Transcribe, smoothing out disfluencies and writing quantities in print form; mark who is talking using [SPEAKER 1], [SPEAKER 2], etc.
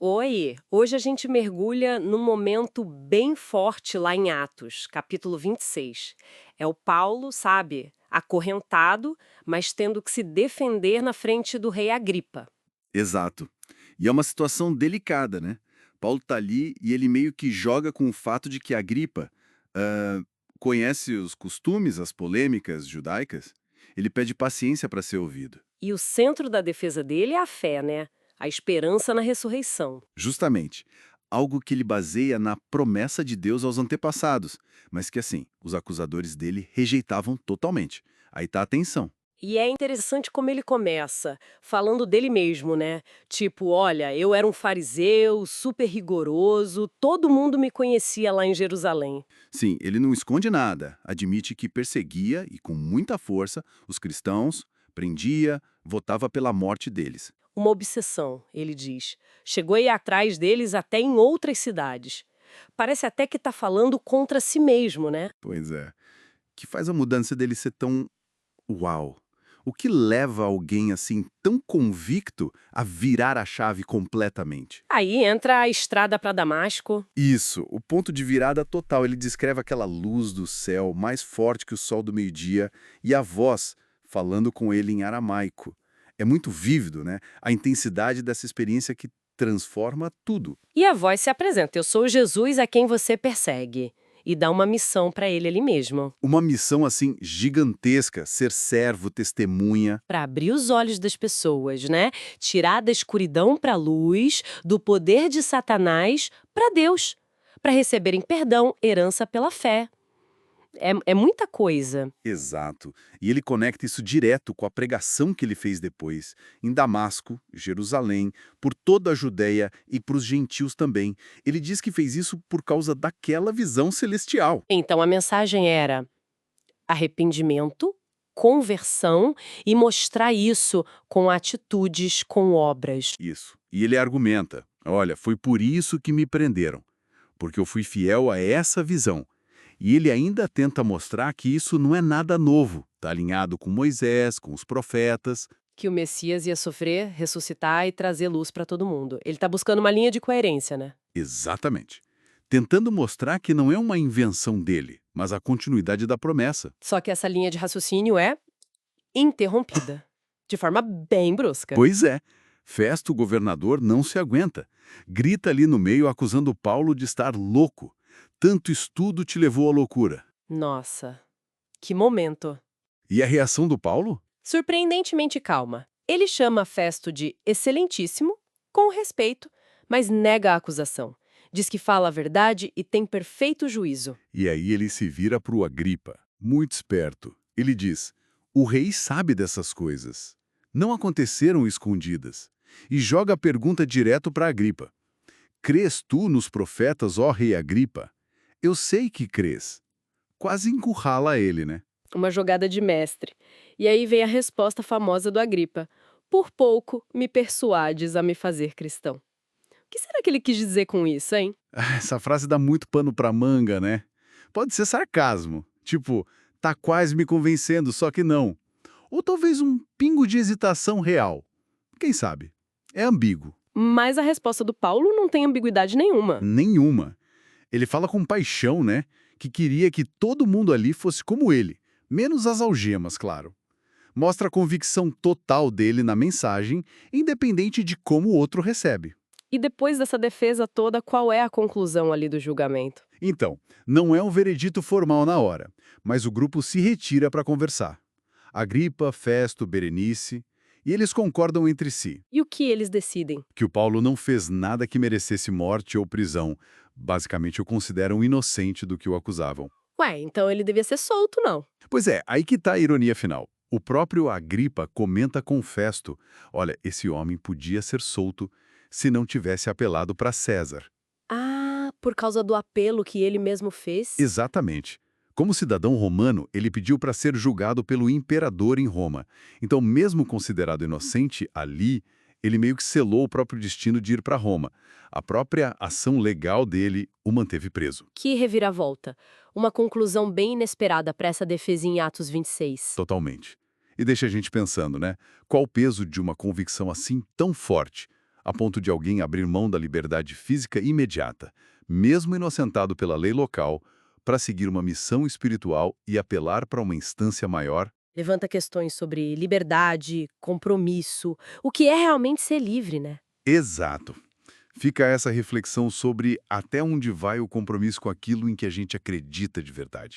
[SPEAKER 1] Oi, hoje a gente mergulha num momento bem forte lá em Atos, capítulo 26. É o Paulo, sabe, acorrentado, mas tendo que se defender na frente do rei Agripa.
[SPEAKER 2] Exato. E é uma situação delicada, né? Paulo tá ali e ele meio que joga com o fato de que Agripa ah, conhece os costumes, as polêmicas judaicas. Ele pede paciência para ser ouvido.
[SPEAKER 1] E o centro da defesa dele é a fé, né? A esperança na ressurreição.
[SPEAKER 2] Justamente. Algo que ele baseia na promessa de Deus aos antepassados, mas que assim, os acusadores dele rejeitavam totalmente. Aí tá a tensão.
[SPEAKER 1] E é interessante como ele começa, falando dele mesmo, né? Tipo, olha, eu era um fariseu, super rigoroso, todo mundo me conhecia lá em Jerusalém.
[SPEAKER 2] Sim, ele não esconde nada, admite que perseguia, e com muita força, os cristãos, prendia, votava pela morte deles.
[SPEAKER 1] Uma obsessão, ele diz. Chegou a ir atrás deles até em outras cidades. Parece até que está falando contra si mesmo, né?
[SPEAKER 2] Pois é. Que faz a mudança dele ser tão uau? O que leva alguém assim tão convicto a virar a chave completamente?
[SPEAKER 1] Aí entra a estrada para Damasco.
[SPEAKER 2] Isso, o ponto de virada total. Ele descreve aquela luz do céu mais forte que o sol do meio-dia e a voz falando com ele em aramaico. É muito vívido, né? A intensidade dessa experiência que transforma tudo.
[SPEAKER 1] E a voz se apresenta: Eu sou Jesus a quem você persegue. E dá uma missão para ele ali mesmo.
[SPEAKER 2] Uma missão assim gigantesca, ser servo, testemunha.
[SPEAKER 1] Para abrir os olhos das pessoas, né? Tirar da escuridão para a luz, do poder de Satanás para Deus. Para receberem perdão, herança pela fé. É muita coisa.
[SPEAKER 2] Exato. E ele conecta isso direto com a pregação que ele fez depois, em Damasco, Jerusalém, por toda a Judéia e para os gentios também. Ele diz que fez isso por causa daquela visão celestial.
[SPEAKER 1] Então a mensagem era arrependimento, conversão e mostrar isso com atitudes, com obras.
[SPEAKER 2] Isso. E ele argumenta: olha, foi por isso que me prenderam, porque eu fui fiel a essa visão. E ele ainda tenta mostrar que isso não é nada novo, está alinhado com Moisés, com os profetas.
[SPEAKER 1] Que o Messias ia sofrer, ressuscitar e trazer luz para todo mundo. Ele está buscando uma linha de coerência, né?
[SPEAKER 2] Exatamente. Tentando mostrar que não é uma invenção dele, mas a continuidade da promessa.
[SPEAKER 1] Só que essa linha de raciocínio é interrompida. De forma bem brusca.
[SPEAKER 2] Pois é, Festo, o governador, não se aguenta. Grita ali no meio acusando Paulo de estar louco. Tanto estudo te levou à loucura.
[SPEAKER 1] Nossa, que momento.
[SPEAKER 2] E a reação do Paulo?
[SPEAKER 1] Surpreendentemente calma. Ele chama Festo de excelentíssimo, com respeito, mas nega a acusação. Diz que fala a verdade e tem perfeito juízo.
[SPEAKER 2] E aí ele se vira para o Agripa, muito esperto. Ele diz: o rei sabe dessas coisas. Não aconteceram escondidas. E joga a pergunta direto para Agripa. Crês tu nos profetas, ó rei Agripa? Eu sei que crês. Quase encurrala ele, né?
[SPEAKER 1] Uma jogada de mestre. E aí vem a resposta famosa do Agripa. Por pouco me persuades a me fazer cristão. O que será que ele quis dizer com isso, hein?
[SPEAKER 2] Essa frase dá muito pano pra manga, né? Pode ser sarcasmo. Tipo, tá quase me convencendo, só que não. Ou talvez um pingo de hesitação real. Quem sabe? É ambíguo.
[SPEAKER 1] Mas a resposta do Paulo não tem ambiguidade nenhuma.
[SPEAKER 2] Nenhuma. Ele fala com paixão, né? Que queria que todo mundo ali fosse como ele. Menos as algemas, claro. Mostra a convicção total dele na mensagem, independente de como o outro recebe.
[SPEAKER 1] E depois dessa defesa toda, qual é a conclusão ali do julgamento?
[SPEAKER 2] Então, não é um veredito formal na hora, mas o grupo se retira para conversar. Agripa, Festo, Berenice, e eles concordam entre si
[SPEAKER 1] E o que eles decidem?
[SPEAKER 2] que o Paulo não fez nada que merecesse morte ou prisão. Basicamente, o consideram inocente do que o acusavam.
[SPEAKER 1] Ué, então ele devia ser solto, não?
[SPEAKER 2] Pois é, aí que está a ironia final. O próprio Agripa comenta com Festo: olha, esse homem podia ser solto se não tivesse apelado para César.
[SPEAKER 1] Ah, por causa do apelo que ele mesmo fez?
[SPEAKER 2] Exatamente. Como cidadão romano, ele pediu para ser julgado pelo imperador em Roma. Então, mesmo considerado inocente ali, ele meio que selou o próprio destino de ir para Roma. A própria ação legal dele o manteve preso.
[SPEAKER 1] Que reviravolta. Uma conclusão bem inesperada para essa defesa em Atos 26.
[SPEAKER 2] Totalmente. E deixa a gente pensando, né? Qual o peso de uma convicção assim tão forte? a ponto de alguém abrir mão da liberdade física imediata, mesmo inocentado pela lei local, para seguir uma missão espiritual e apelar para uma instância maior?
[SPEAKER 1] Levanta questões sobre liberdade, compromisso, o que é realmente ser livre, né?
[SPEAKER 2] Exato. Fica essa reflexão sobre até onde vai o compromisso com aquilo em que a gente acredita de verdade.